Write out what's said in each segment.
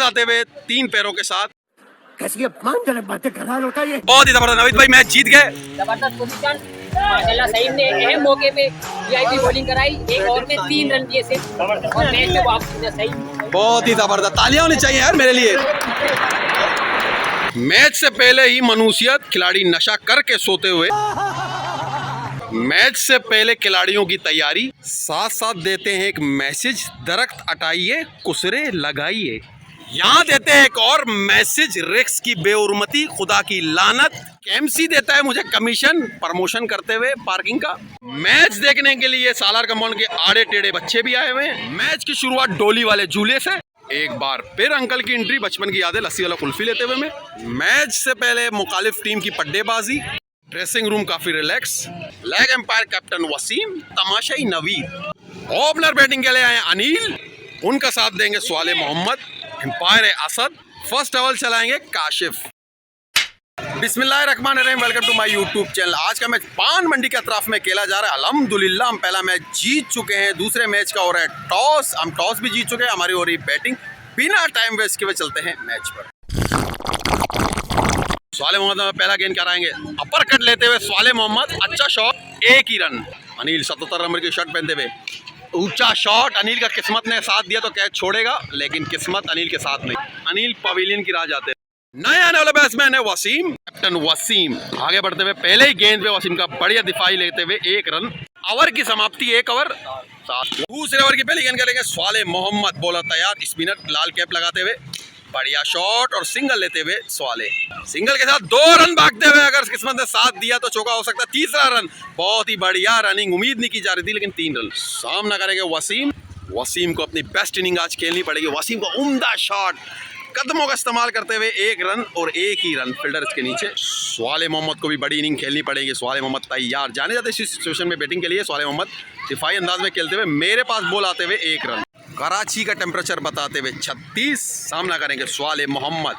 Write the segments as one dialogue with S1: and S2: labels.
S1: लगाते हुए 3 पैरों के साथ।
S2: कैसी अपमानजनक बातें कर रहा होता है ये।
S1: बहुत ही जबरदस्त नवीद भाई, मैच जीत गए।
S3: जबरदस्त पोजीशन माशाल्लाह। सईद ने अहम मौके पे वीआईपी बॉलिंग कराई, एक ओवर में 3 रन दिए थे और मैच में वापसी ने सही।
S1: बहुत ही जबरदस्त, तालियां होनी चाहिए यार मेरे लिए। मैच से पहले ही मनुष्यत, खिलाड़ी नशा करके सोते हुए। मैच से पहले खिलाड़ियों की तैयारी, साथ साथ देते हैं एक मैसेज, दरख्त हटाइए कुसरे लगाइए। यहाँ देते हैं एक और मैसेज, रिक्स की बेउर्मती, खुदा की लानत। एमसी देता है मुझे कमीशन प्रमोशन करते हुए पार्किंग का। मैच देखने के लिए सालार कंपाउंड के आड़े टेढ़े बच्चे भी आए हुए हैं। मैच की शुरुआत डोली वाले झूले से। एक बार फिर अंकल की एंट्री, बचपन की यादें, लस्सी वाला कुल्फी लेते हुए में। मैच से पहले मुखालिफ टीम की पड्डेबाजी, ड्रेसिंग रूम काफी relax. Leg umpire captain Waseem, तमाशाई नवीद। ओपनर बैटिंग के लिए आए अनिल, उनका साथ देंगे Swale Mohammad. Umpire Asad, first over चलाएंगे काशिफ। बिस्मिल्लाहिर्रहमानिर्रहीम, welcome to my YouTube channel. आज का मैच पान मंडी के अतराफ में खेला जा रहा है। अल्हम्दुलिल्लाह हम पहला मैच जीत चुके हैं। दूसरे मैच का हो रहा है टॉस, हम टॉस भी जीत चुके हैं। हमारी हो रही बैटिंग। बिना टाइम वेस्ट किए चलते हैं मैच पर। स्वाले मोहम्मद पहला गेंद कराएंगे, अपर कट लेते हुए स्वाले मोहम्मद, अच्छा शॉट, एक ही रन। अनिल 77 नंबर की शर्ट पहनते हुए, ऊंचा शॉट। अनिल का किस्मत ने साथ दिया तो कैच छोड़ेगा, लेकिन किस्मत अनिल के साथ नहीं। अनिल पवेलियन की राह जाते हैं। नए आने वाला बैट्समैन है वसीम, कैप्टन वसीम। आगे बढ़ते हुए पहले ही गेंद पे वसीम का बढ़िया दिफाई लेते हुए 1 रन। ओवर की समाप्ति 1 ओवर 7। दूसरे ओवर की पहली गेंद करेंगे स्वाले मोहम्मद, बॉलर तैयार, स्पिनर लाल कैप लगाते हुए, बढ़िया शॉट और सिंगल लेते हुए स्वाले। सिंगल के साथ 2 रन भागते हुए, अगर किस्मत ने साथ दिया तो चौका हो सकता है। तीसरा रन, बहुत ही बढ़िया रनिंग, उम्मीद नहीं की जा रही थी लेकिन 3 रन। सामना करेंगे वसीम। वसीम को अपनी बेस्ट इनिंग आज खेलनी पड़ेगी। वसीम को उम्दा शॉट, कदमों का इस्तेमाल करते हुए 1 रन और 1 ही रन फील्डर के नीचे। स्वाले मोहम्मद को भी बड़ी इनिंग खेलनी पड़ेगी। स्वाले मोहम्मद तैयार, जाने जाते इस सिचुएशन में बैटिंग के लिए। स्वाले मोहम्मद दिफाई अंदाज में खेलते हुए, मेरे पास बॉल आते हुए 1 रन। कराची का टेम्परेचर बताते हुए 36। सामना करेंगे स्वाले मोहम्मद,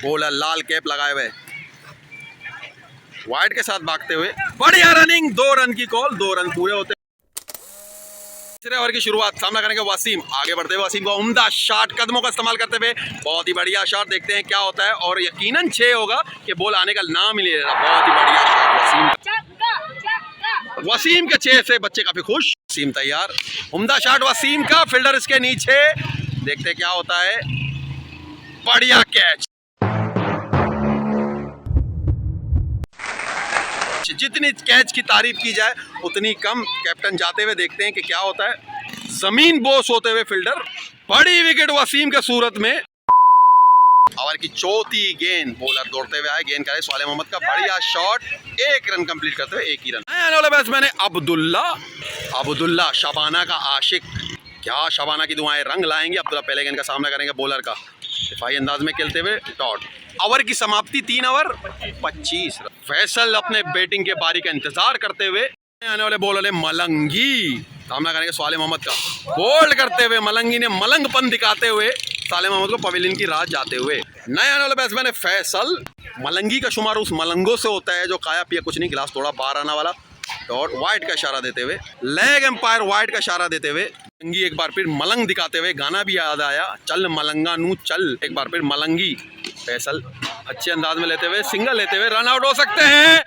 S1: बॉलर लाल कैप लगाए हुए, वाइड के साथ भागते हुए, बढ़िया रनिंग, 2 रन की कॉल, 2 रन पूरे होते। तीसरे ओवर की शुरुआत, सामना करेंगे वसीम। आगे बढ़ते हुए वसीम को उम्दा शॉट, कदमों का इस्तेमाल करते हुए, बहुत ही बढ़िया शॉट। देखते हैं क्या होता है और यकीनन 6 होगा कि बॉल आने का नाम ही नहीं ले रहा। बहुत ही बढ़िया शॉट वसीम। वसीम के 6 से बच्चे काफी खुश। वसीम तैयार, उम्दा शॉट वसीम का, फील्डर इसके नीचे। देखते हैं क्या होता है, बढ़िया कैच। जितनी कैच की तारीफ की जाए उतनी कम। कैप्टन जाते हुए देखते हैं कि क्या होता है। जमीन बोस होते हुए फील्डर, बड़ी विकेट वसीम के सूरत में। ओवर की चौथी गेंद, बॉलर दौड़ते हुए आए, गेंद करे स्वाले मोहम्मद का, बढ़िया शॉट, 1 रन कंप्लीट करते हुए 1 ही रन। आने वाले बैट्समैन है अब्दुल्ला, शबाना का आशिक। क्या शबाना की दुआएं रंग लाएंगे। अब्दुल्ला पहले गेंद का सामना करेंगे बॉलर का, दिफाई अंदाज में खेलते हुए डॉट। ओवर की समाप्ति 3 ओवर 25 रन। फैसल अपने बैटिंग के बारी का इंतजार करते हुए, आने वाले बॉलर है मलंगी। सामना करेंगे स्वाले मोहम्मद का, बोल्ड करते हुए मलंगी ने मलंगपन दिखाते हुए स्वाले मोहम्मद को पवेलियन की राह जाते हुए। नए आने वाले बैट्समैन है फैसल। मलंगी का शुमार उस मलंगों से होता है जो खाया पिया कुछ नहीं, गिलास थोड़ा बाहर आना वाला। डॉट वाइड का इशारा देते हुए, लेग एम्पायर वाइड का इशारा देते हुए, मलंगी एक बार फिर मलंग दिखाते हुए, गाना भी याद आया, चल मलंगा नू चल। एक बार फिर मलंगी। फैसल अच्छे अंदाज में लेते हुए, सिंगल लेते हुए रन आउट हो सकते हैं,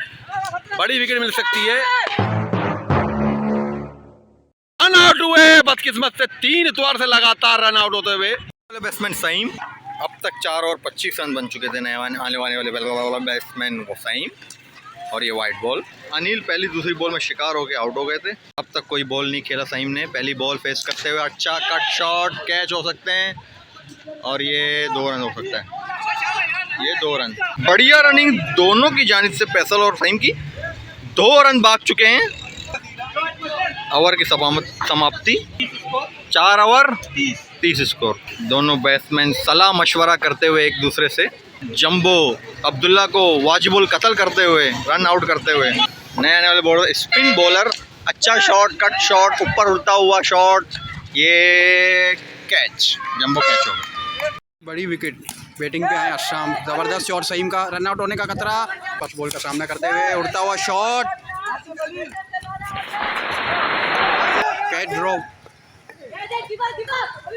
S1: बड़ी विकेट मिल सकती है। रन आउट हुए बदकिस्मत से, 3 इतवार से लगातार रन आउट होते हुए।
S4: बैट्समैन सईम, अब तक 4 और 25 रन बन चुके थे। नए आने वाले बैट्समैन वसीम, और ये वाइट बॉल। अनिल पहली दूसरी बॉल में शिकार हो के आउट हो गए थे। अब तक कोई बॉल नहीं खेला सईम ने। पहली बॉल फेस करते हुए अच्छा कट शॉट, कैच हो सकते हैं और ये 2 रन हो सकता है। ये 2 रन, बढ़िया रनिंग दोनों की जानिब से, फैसल और सईम की। 2 रन भाग चुके हैं। ओवर की समाप्ति 4 ओवर 30 स्कोर। दोनों बैट्समैन सलाह मशवरा करते हुए एक दूसरे से, जंबो अब्दुल्ला को वाजिबुल कत्ल करते हुए, रन आउट करते हुए। नए आने वाले बॉलर स्पिन बॉलर, अच्छा शॉट, कट शॉट, ऊपर उड़ता हुआ शॉट, ये कैच, जंबो कैच हो गया।
S5: बड़ी विकेट बैटिंग पे आए अशाम, जबरदस्त शॉट, सईम का रन आउट होने का खतरा, फर्स्ट बॉल का सामना करते हुए, उड़ता हुआ शॉट, कैच ड्रॉप,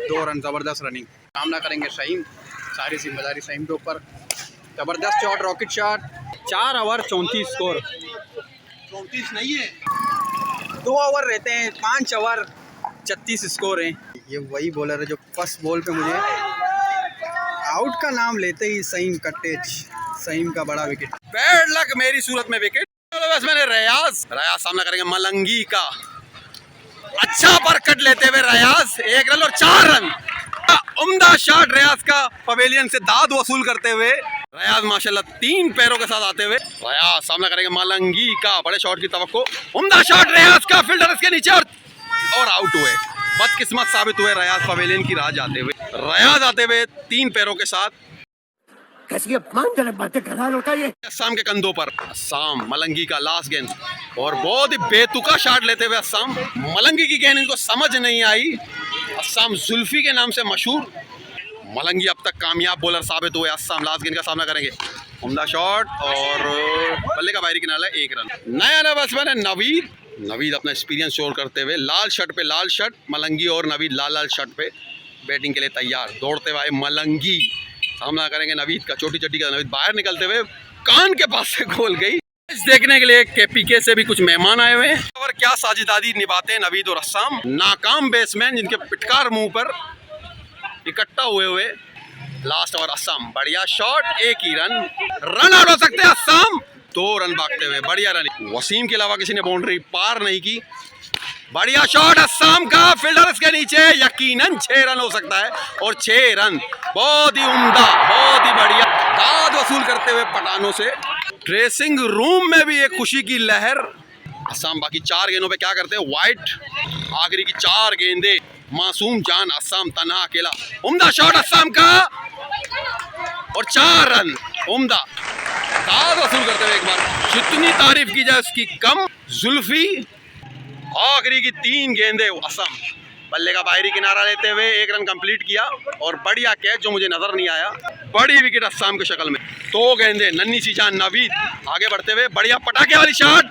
S5: 2 रन, जबरदस्त रनिंग। सामना करेंगे सईम, सारी जिम्मेदारी सईम के ऊपर। ज़बरदस्त shot, rocket shot. 4 over 34 score.
S1: 34 नहीं है,
S5: 2 ओवर रहते हैं, 5 ओवर 36 स्कोर हैं। ये वही बॉलर है जो फर्स्ट बॉल पे मुझे आउट का नाम लेते ही सईम का टेच, सईम का बड़ा विकेट।
S1: बैड लक मेरी सूरत में विकेट। बस मैंने रियाज सामना करेंगे मलंगी का। अच्छा पर कट लेते हुए रियाज 1 रन और 4 रन। उम्दा शॉट रियाज का पवेलियन से दाद वसूल करते हुए। रियाज माशाल्लाह 3 पैरों के साथ आते हुए रियाज सामना करेंगे मलंगी का। बड़े शॉट की तवक्को। उम्दा शॉट रियाज का, फील्डर इसके नीचे और आउट हुए। बदकिस्मत साबित हुए रियाज पवेलियन की राह जाते हुए। रियाज आते हुए 3 पैरों के साथ
S2: कैसी अपमानजनक बातें कर रहा है लड़का ये।
S1: अस्साम के कंधों पर। अस्साम मलंगी का लास्ट गेंद और बहुत ही बेतुका शॉट लेते हुए अस्साम। मलंगी की गेंद इनको समझ नहीं आई। अस्साम जुल्फी के नाम से मशहूर। मलंगी अब तक कामयाब बॉलर साबित हुए। अस्साम लास्ट गेंद का सामना करेंगे। उम्दा शॉट और बल्ले का बाहरी किनारा, 1 रन। नया बैट्समैन है नवीद। नवीद अपना एक्सपीरियंस शोर करते हुए लाल शर्ट पे लाल शर्ट। मलंगी और नवीद लाल लाल शर्ट पे बैटिंग के लिए तैयार। दौड़ते हुए मलंगी सामना करेंगे नवीद का। छोटी चड्डी का नवीद बाहर निकलते हुए कान के पास से गोल गई। देखने के लिए केपीके से भी कुछ मेहमान आए हुए हैं और क्या साझेदारी निभाते हैं नवीद और अस्साम। नाकाम बेसमैन जिनके पिटकार मुंह पर इकट्ठा हुए लास्ट ओवर अस्साम। बढ़िया शॉट, 1 ही रन। रन आउट हो सकते हैं अस्साम। 2 रन भागते हुए बढ़िया रन। वसीम के अलावा किसी ने बाउंड्री पार नहीं की। बढ़िया शॉट अस्साम का, फील्डर इसके नीचे। यकीनन 6 रन हो सकता है और 6 रन। बहुत ही उम्दा, बहुत ही बढ़िया। दाद वसूल करते हुए पठानों से। ड्रेसिंग रूम में भी एक खुशी की लहर। अस्साम बाकी 4 गेंदों पे क्या करते हैं, वाइट। आखिरी की 4 गेंदे मासूम जान अस्साम तना अकेला। उम्दा शॉट अस्साम का और 4 रन। उम्दा दाद वसूल करते हुए एक बार जितनी तारीफ की जाए उसकी कम। जुल्फी आखिरी की 3 गेंदे असम। बल्ले का बाहरी किनारा लेते हुए 1 रन कंप्लीट किया और बढ़िया कैच जो मुझे नजर नहीं आया। बड़ी विकेट अस्साम की शक्ल में। 2 गेंदे, नन्ही सी जान नवीद आगे बढ़ते हुए बढ़िया पटाखे वाली शॉट।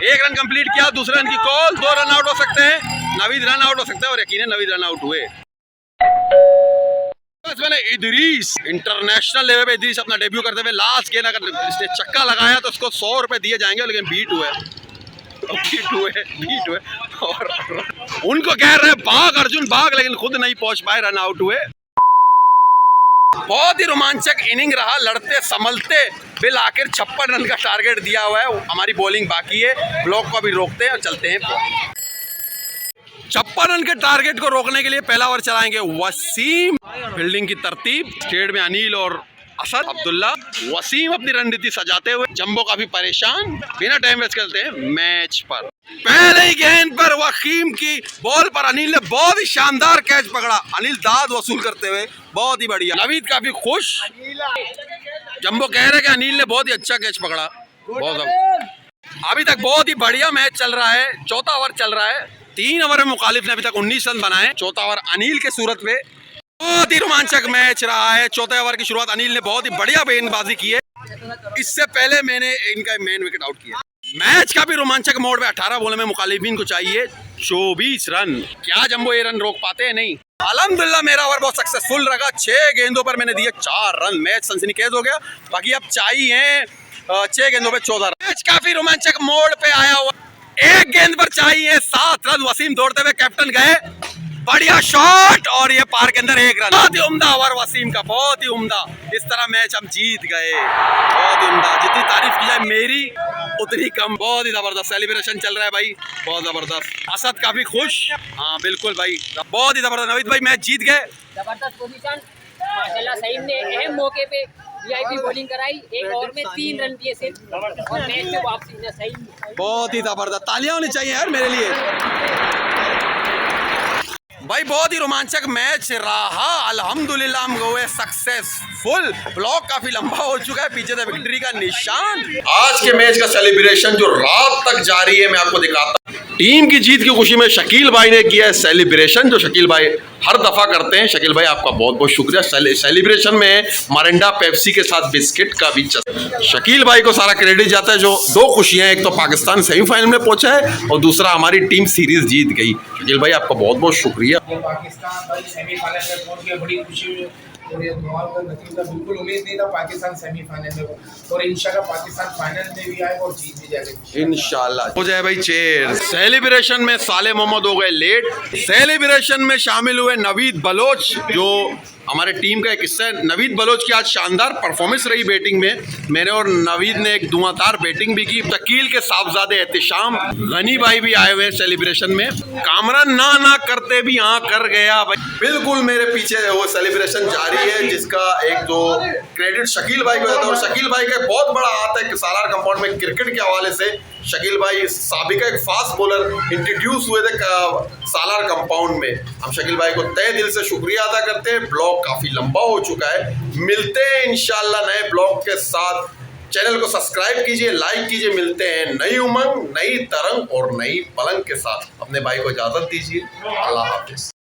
S1: 1 रन कंप्लीट किया। दूसरे रन की कॉल। 2 रन आउट हो सकते हैं। नवीद रन आउट हो सकते हैं और यकीनन नवीद रन आउट हुए। बस मैंने इदरीस इंटरनेशनल लेवल पे इदरीस अपना डेब्यू करते हुए लास्ट गेंद अगर इसने चक्का लगाया तो उसको 100 रुपए दिए जाएंगे, लेकिन बीट हुए और उनको कह रहे हैं भाग अर्जुन भाग, लेकिन खुद नहीं पहुंच पाए, रन आउट हुए। बहुत ही रोमांचक इनिंग रहा। लड़ते संभलते बिल आखिर 56 रन का टारगेट दिया हुआ है। हमारी बॉलिंग बाकी है। ब्लॉक को भी रोकते हैं और चलते हैं। 56 रन के टारगेट को रोकने के लिए पहला ओवर चलाएंगे वसीम। फील्डिंग की तरतीब स्टेट में अनिल और असद अब्दुल्ला। वसीम अपनी रणनीति सजाते हुए। जंबो काफी परेशान। बिना टाइम वेस्ट करते हैं मैच पर। पहले ही गेंद पर वसीम की बॉल पर अनिल ने बहुत ही शानदार कैच पकड़ा। अनिल दाद वसूल करते हुए बहुत ही बढ़िया। नवीद काफी खुश। जंबो कह रहे कि अनिल ने बहुत ही अच्छा कैच पकड़ा। अभी तक बहुत ही बढ़िया मैच चल रहा है। 4था ओवर चल रहा है। 3 ओवर में मुखालिफ ने अभी तक 19 रन बनाए। 4था ओवर अनिल के सूरत में। बहुत ही रोमांचक मैच रहा है। 4थे ओवर की शुरुआत अनिल ने बहुत ही बढ़िया गेंदबाजी की है। इससे पहले मैंने इनका मेन विकेट आउट किया। मैच का भी रोमांचक मोड में 18 बॉल में मुखालिफिन को चाहिए 24 रन। क्या जंबो ये रन रोक पाते हैं? नहीं। अल्हम्दुलिल्लाह मेरा ओवर बहुत सक्सेसफुल रहा। 6 गेंदों पर मैंने दिए 4 रन। मैच सनसनीखेज हो गया। बाकी अब चाहिए 6 गेंदों पे 14 रन। मैच काफी रोमांचक मोड पे आया हुआ। 1 गेंद पर चाहिए 7 रन। वसीम दौड़ते हुए कैप्टन गए। बढ़िया शॉट और ये पार के अंदर 1 रन। बहुत ही उम्दा ओवर वसीम का, बहुत ही उम्दा। इस तरह मैच हम जीत गए। बहुत ही उम्दा। जितनी तारीफ की जाए मेरी उतनी कम। बहुत ही जबरदस्त सेलिब्रेशन चल रहा है भाई, बहुत जबरदस्त। असद काफी खुश। हाँ बिल्कुल भाई, बहुत ही जबरदस्त। नवीद भाई मैच जीत गए।
S3: जबरदस्त पोजीशन माशाल्लाह। सईम ने अहम मौके पे वीआईपी बॉलिंग कराई। 1 ओवर में 3 रन दिए सिर्फ और मैच में वापसी ने सईम।
S1: बहुत ही जबरदस्त। तालियां होनी चाहिए यार मेरे लिए भाई। बहुत ही रोमांचक मैच रहा। अल्हम्दुलिल्लाह हम हुए सक्सेसफुल। ब्लॉक काफी लंबा हो चुका है। पीछे से विक्ट्री का निशान। आज के मैच का सेलिब्रेशन जो रात तक जारी है मैं आपको दिखाता हूँ। टीम की जीत की खुशी में शकील भाई ने किया है सेलिब्रेशन, जो शकील भाई हर दफा करते हैं। शकील भाई आपका बहुत बहुत शुक्रिया। सेलिब्रेशन में मरिंडा पेप्सी के साथ बिस्किट का भी शकील भाई को सारा क्रेडिट जाता है। जो 2 खुशियां, एक तो पाकिस्तान सेमीफाइनल में पहुंचा है और दूसरा हमारी टीम सीरीज जीत गई। शकील भाई आपका बहुत बहुत शुक्रिया।
S6: पाकिस्तान भाई सेमीफाइनल में पहुंच गए, बड़ी खुशी और ये दुआ का नतीजा बिल्कुल उम्मीद नहीं था पाकिस्तान सेमीफाइनल में हो, और इंशाल्लाह पाकिस्तान फाइनल में भी आएगा और जीत भी जाएगा
S1: इंशाल्लाह। हो जाए भाई चेयर। सेलिब्रेशन में साले मोहम्मद हो गए लेट। सेलिब्रेशन में शामिल हुए नवीद बलोच, जो हमारे टीम का एक हिस्सा है। नवीद बलोच की आज शानदार परफॉर्मेंस रही बैटिंग में। मैंने और नवीद ने एक धुआंधार बैटिंग भी की। तकील के साहबजादे एहतिशाम गनी भाई भी आए हुए हैं सेलिब्रेशन में। कामरान ना करते भी हाँ कर गया भाई। बिल्कुल मेरे पीछे वो सेलिब्रेशन जारी है, जिसका एक दो क्रेडिट शकील भाई को देता हूँ। और शकील भाई का बहुत बड़ा हाथ है सालार कंपाउंड में क्रिकेट के हवाले से। शकील भाई साबिका एक फास्ट बॉलर इंट्रोड्यूस हुए थे सालार कंपाउंड में। हम शकील भाई को तहे दिल से शुक्रिया अदा करते हैं। ब्लॉग काफी लंबा हो चुका है। मिलते हैं इंशाल्लाह नए ब्लॉग के साथ। चैनल को सब्सक्राइब कीजिए, लाइक कीजिए। मिलते हैं नई उमंग, नई तरंग और नई पलंग के साथ। अपने भाई को इजाजत दीजिए। अल्लाह हाफिज।